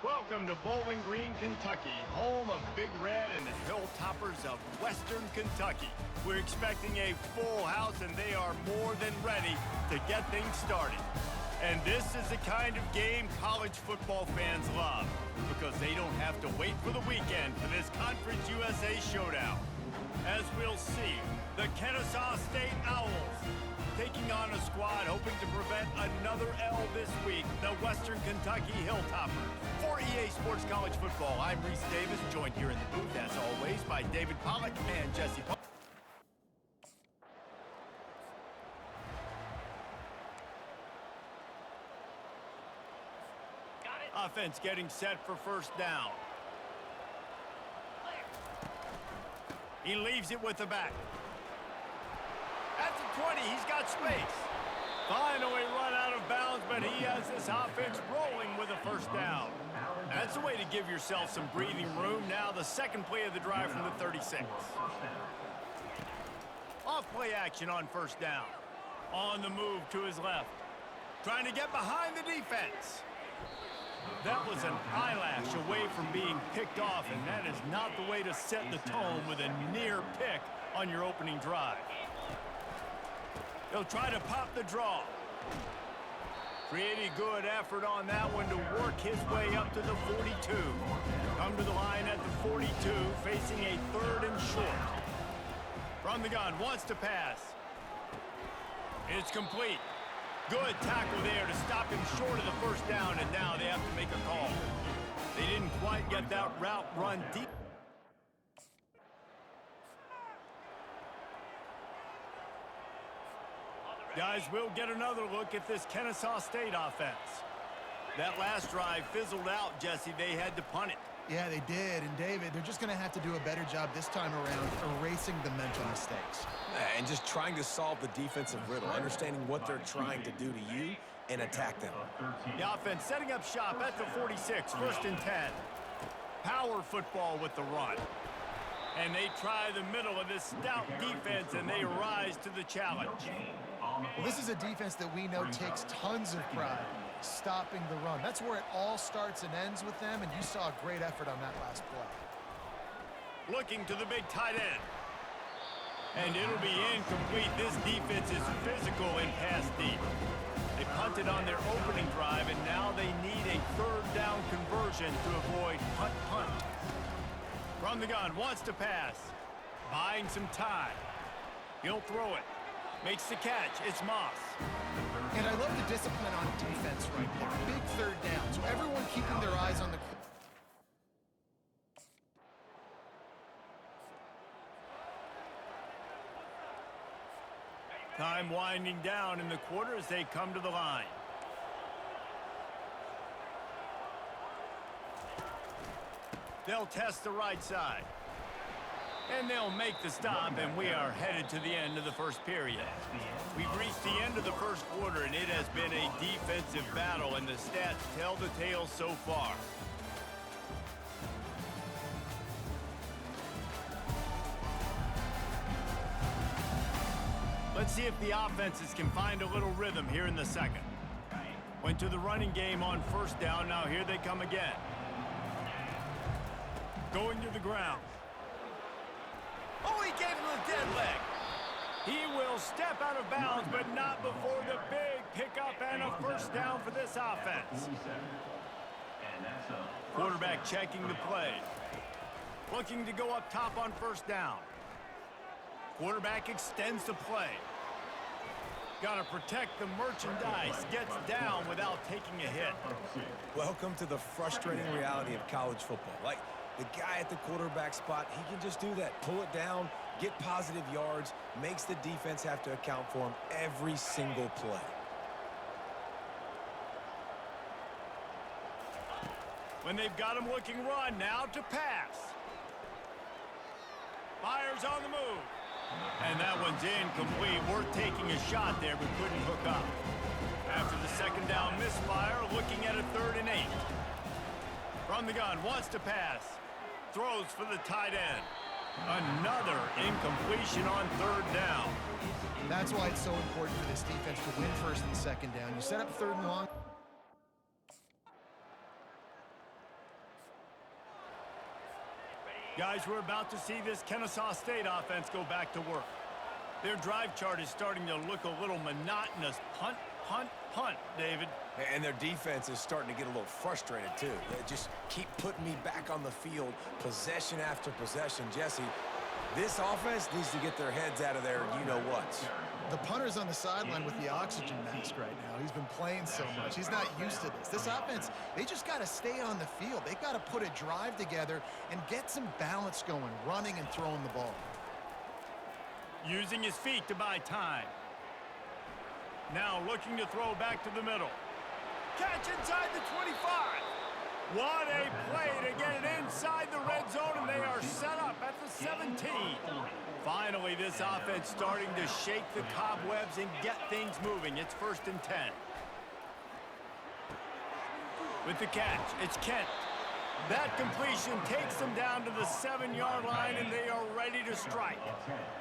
Welcome to Bowling Green, Kentucky, home of Big Red and the Hilltoppers of Western Kentucky. We're expecting a full house, and they are more than ready to get things started. And this is the kind of game college football fans love, because they don't have to wait for the weekend for this Conference USA showdown. As we'll see, the Kennesaw State Owls taking on a squad hoping to prevent another L this week, the Western Kentucky Hilltoppers. For EA Sports College Football, I'm Reese Davis, joined here in the booth, as always, by David Pollack and Jesse Pollack. Offense getting set for first down. He leaves it with the back. At the 20, he's got space. Finally run out of bounds, but he has this offense rolling with a first down. That's the way to give yourself some breathing room. Now the second play of the drive from the 36. Off play action on first down. On the move to his left. Trying to get behind the defense. That was an eyelash away from being picked off, and that is not the way to set the tone with a near pick on your opening drive. He'll try to pop the draw. Pretty good effort on that one to work his way up to the 42. Come to the line at the 42, facing a third and short. From the gun, wants to pass. It's complete. Good tackle there to stop him short of the first down, and now they have to make a call. They didn't quite get that route run deep. Guys, we'll get another look at this Kennesaw State offense. That last drive fizzled out, Jesse. They had to punt it. Yeah, they did. And, David, they're just going to have to do a better job this time around erasing the mental mistakes. And just trying to solve the defensive riddle, understanding what they're trying to do to you and attack them. The offense setting up shop at the 46, first and 10. Power football with the run. And they try the middle of this stout defense, and they rise to the challenge. Well, this is a defense that we know takes tons of pride stopping the run. That's where it all starts and ends with them, and you saw a great effort on that last play. Looking to the big tight end. And it'll be incomplete. This defense is physical and pass deep. They punted on their opening drive, and now they need a third down conversion to avoid punt. From the gun, wants to pass. Buying some time. He'll throw it. Makes the catch. It's Moss. And I love the discipline on defense right there. Big third down. So everyone keeping their eyes on the... Time winding down in the quarter as they come to the line. They'll test the right side. And they'll make the stop, and we are headed to the end of the first period. We've reached the end of the first quarter, and it has been a defensive battle, and the stats tell the tale so far. Let's see if the offenses can find a little rhythm here in the second. Went to the running game on first down. Now here they come again. Going to the ground. Oh, he gave him a dead leg. He will step out of bounds, but not before the big pickup and a first down for this offense. Quarterback checking the play. Looking to go up top on first down. Quarterback extends the play. Got to protect the merchandise. Gets down without taking a hit. Welcome to the frustrating reality of college football. Like, the guy at the quarterback spot, he can just do that. Pull it down, get positive yards, makes the defense have to account for him every single play. When they've got him looking run, now to pass. Fires on the move. And that one's incomplete. Worth taking a shot there, but couldn't hook up. After the second down misfire, looking at a 3rd and 8. From the gun, wants to pass. Throws for the tight end. Another incompletion on 3rd down. That's why it's so important for this defense to win 1st and 2nd down. You set up 3rd and long. Guys, we're about to see this Kennesaw State offense go back to work. Their drive chart is starting to look a little monotonous. Punt, punt, punt, David. And their defense is starting to get a little frustrated, too. They just keep putting me back on the field, possession after possession. Jesse, this offense needs to get their heads out of there, you-know-what. The punter's on the sideline with the oxygen mask right now. He's been playing so much. He's not used to this. This offense, they just got to stay on the field. They've got to put a drive together and get some balance going, running and throwing the ball. Using his feet to buy time. Now looking to throw back to the middle. Catch inside the 25. What a play to get it inside the red zone, and they are set up at the 17. Finally, this offense starting to shake the cobwebs and get things moving. It's 1st and 10. With the catch, it's Kent. That completion takes them down to the 7-yard line, and they are ready to strike.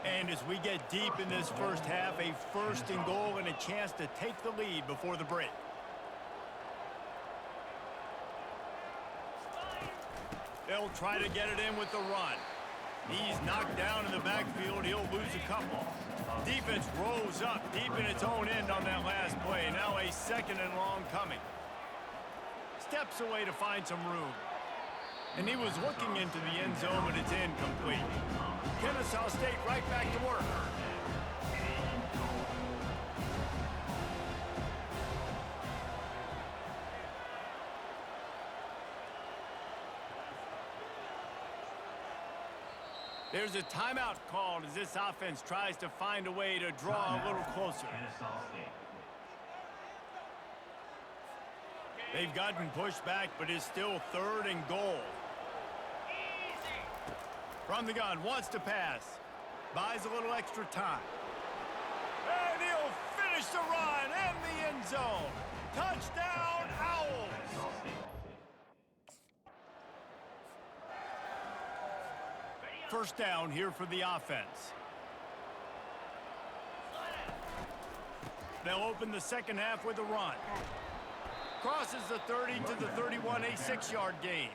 And as we get deep in this first half, a 1st and goal and a chance to take the lead before the break. They'll try to get it in with the run. He's knocked down in the backfield. He'll lose a couple. Defense rolls up deep in its own end on that last play. Now a 2nd and long coming. Steps away to find some room. And he was looking into the end zone, but it's incomplete. Kennesaw State right back to work. There's a timeout called as this offense tries to find a way to draw a little closer. They've gotten pushed back, but it's still 3rd and goal. From the gun, wants to pass. Buys a little extra time. And he'll finish the run and the end zone. Touchdown, Owls! First down here for the offense. They'll open the second half with a run. Crosses the 30 to the 31, a 6-yard gain.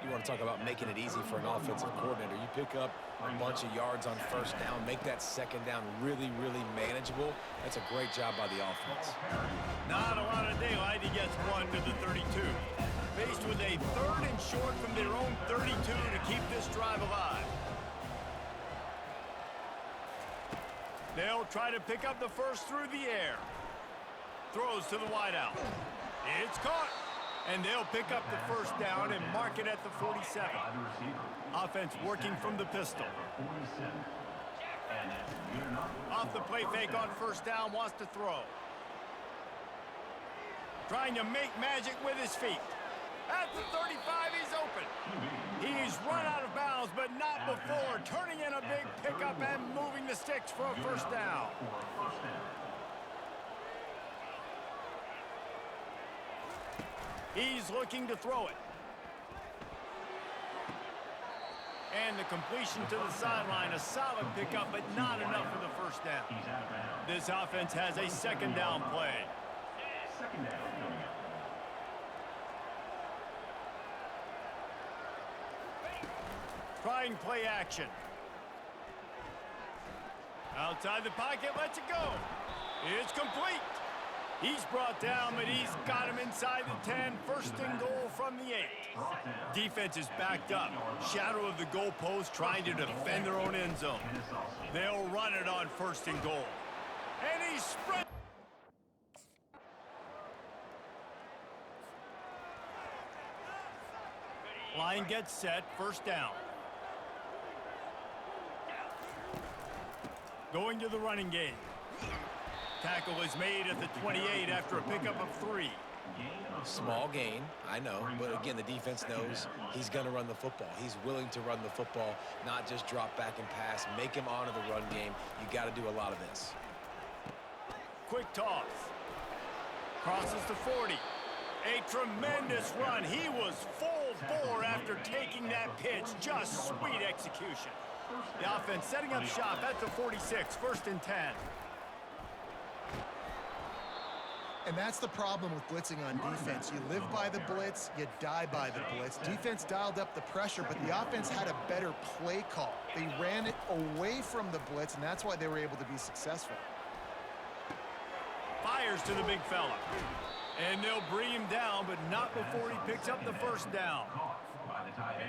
You want to talk about making it easy for an offensive coordinator. You pick up a bunch of yards on first down, make that second down really, really manageable. That's a great job by the offense. Not a lot of daylight. He gets 1 to the 32. Faced with a 3rd and short from their own 32 to keep this drive alive. They'll try to pick up the first through the air. Throws to the wideout. It's caught. And they'll pick up the first down and mark it at the 47. Offense working from the pistol. Off the play fake on first down, wants to throw. Trying to make magic with his feet. At the 35, he's open. He's run out of bounds, but not before. Turning in a big pickup and moving the sticks for a first down. He's looking to throw it. And the completion to the sideline, a solid pickup, but not enough for the first down. This offense has a 2nd down play. Trying play action. Outside the pocket, lets it go. It's complete. He's brought down, but he's got him inside the 10. 1st and goal from the 8. Defense is backed up. Shadow of the goalpost trying to defend their own end zone. They'll run it on 1st and goal. And he sprints. Line gets set. 1st down. Going to the running game. Tackle is made at the 28 after a pickup of 3. Small gain, I know, but again, the defense knows he's going to run the football. He's willing to run the football, not just drop back and pass. Make him honor the run game. You got to do a lot of this. Quick toss. Crosses the 40. A tremendous run. He was full bore after taking that pitch. Just sweet execution. The offense setting up shop at the 46. 1st and 10. And that's the problem with blitzing on defense. You live by the blitz, you die by the blitz. Defense dialed up the pressure, but the offense had a better play call. They ran it away from the blitz, and that's why they were able to be successful. Fires to the big fella. And they'll bring him down, but not before he picks up the first down.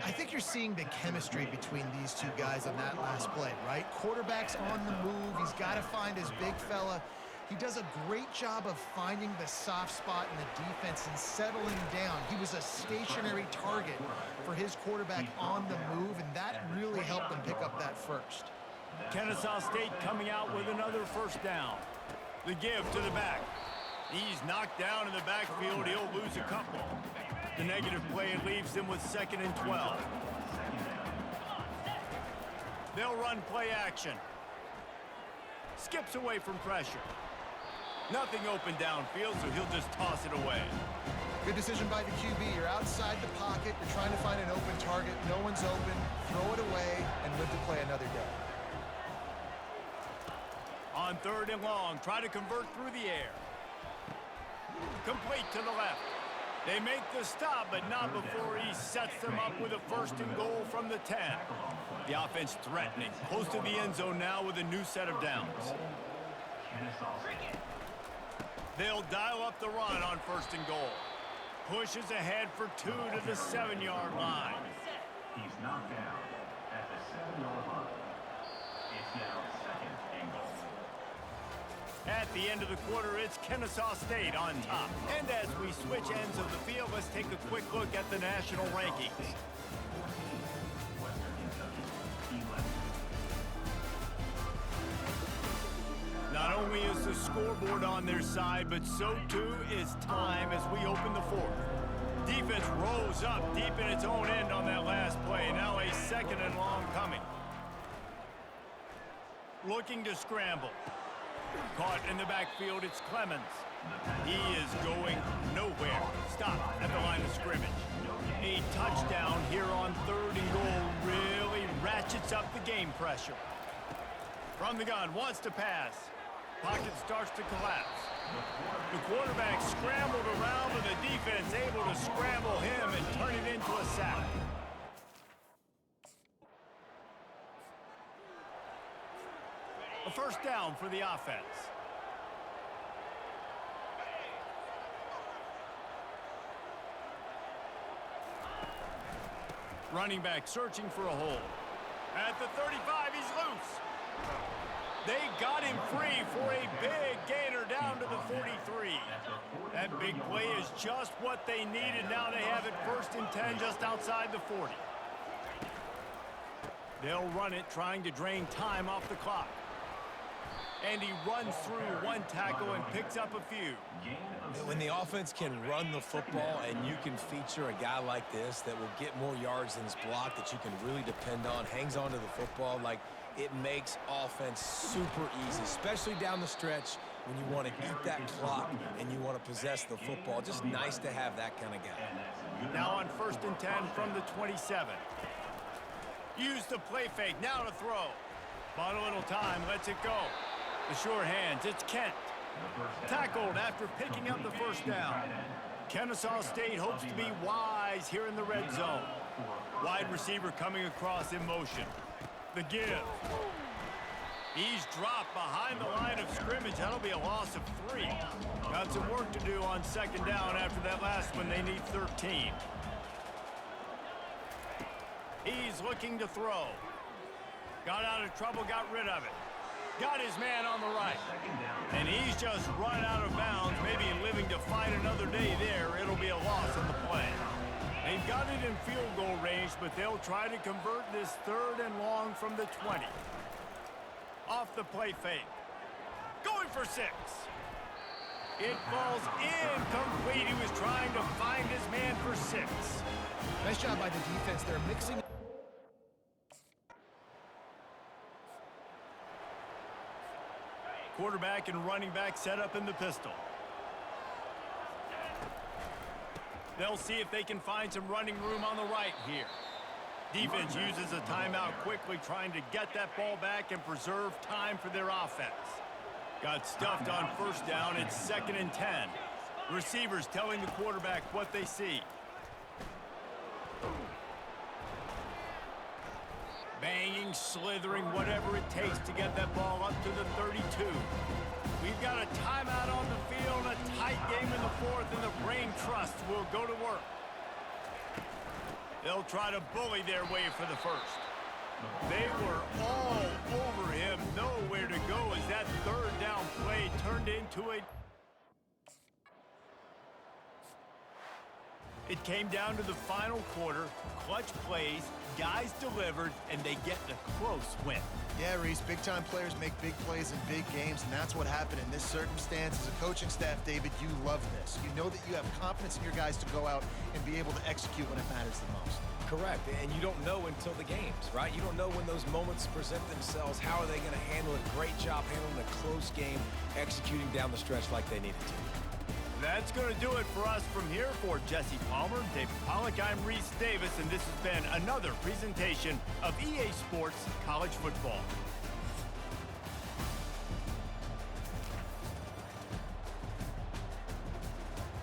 I think you're seeing the chemistry between these two guys on that last play, right? Quarterback's on the move. He's got to find his big fella. He does a great job of finding the soft spot in the defense and settling down. He was a stationary target for his quarterback on the move, and that really helped them pick up that first. Kennesaw State coming out with another first down. The give to the back. He's knocked down in the backfield. He'll lose a couple. The negative play leaves them with 2nd and 12. They'll run play action. Skips away from pressure. Nothing open downfield, so he'll just toss it away. Good decision by the QB. You're outside the pocket. You're trying to find an open target. No one's open. Throw it away and live to play another day. On 3rd and long, try to convert through the air. Complete to the left. They make the stop, but not before he sets them up with a 1st and goal from the 10. The offense threatening. Close to the end zone now with a new set of downs. They'll dial up the run on 1st and goal. Pushes ahead for 2 to the 7-yard line. He's knocked down at the 7-yard line. It's now 2nd and goal. At the end of the quarter, it's Kennesaw State on top. And as we switch ends of the field, let's take a quick look at the national rankings. Not only is the scoreboard on their side, but so too is time as we open the 4th. Defense rose up deep in its own end on that last play. Now a 2nd and long coming. Looking to scramble. Caught in the backfield, it's Clemens. He is going nowhere. Stop at the line of scrimmage. A touchdown here on 3rd and goal really ratchets up the game pressure. From the gun, wants to pass. Pocket starts to collapse. The quarterback scrambled around, but the defense able to scramble him and turn it into a sack. A 1st down for the offense. Running back searching for a hole. At the 35, he's loose. They got him free for a big gainer down to the 43. That big play is just what they needed. Now they have it 1st and 10 just outside the 40. They'll run it, trying to drain time off the clock. And he runs through one tackle and picks up a few. When the offense can run the football and you can feature a guy like this that will get more yards than his block, that you can really depend on, hangs on to the football, like it makes offense super easy, especially down the stretch when you want to eat that clock and you want to possess the football. Just nice to have that kind of guy. Now on 1st and 10 from the 27. Use the play fake, now to throw. Bought a little time, lets it go. The sure hands, it's Kent. Tackled after picking up the 1st down. Kennesaw State hopes to be wise here in the red zone. Wide receiver coming across in motion. The give. He's dropped behind the line of scrimmage. That'll be a loss of 3. Got some work to do on 2nd down after that last one. They need 13. He's looking to throw. Got out of trouble, got rid of it. Got his man on the right. And he's just run out of bounds, maybe living to fight another day there. It'll be a loss on the play. They've got it in field goal range, but they'll try to convert this 3rd and long from the 20. Off the play fake. Going for 6. It falls incomplete. He was trying to find his man for 6. Nice job by the defense. They're mixing. Quarterback and running back set up in the pistol. They'll see if they can find some running room on the right here. Defense uses a timeout quickly, trying to get that ball back and preserve time for their offense. Got stuffed on 1st down. It's 2nd and 10. Receivers telling the quarterback what they see. Banging, slithering, whatever it takes to get that ball up to the 32. We've got a timeout on the field, a tight game in the fourth, and the Brain Trust will go to work. They'll try to bully their way for the first. They were all over him, nowhere to go as that third down play turned into a... It came down to the final quarter, clutch plays, guys delivered, and they get a close win. Yeah, Reese, big-time players make big plays in big games, and that's what happened in this circumstance. As a coaching staff, David, you love this. You know that you have confidence in your guys to go out and be able to execute when it matters the most. Correct, and you don't know until the games, right? You don't know when those moments present themselves. How are they going to handle it? Great job handling a close game, executing down the stretch like they needed to. That's going to do it for us from here. For Jesse Palmer, David Pollack, I'm Reese Davis, and this has been another presentation of EA Sports College Football.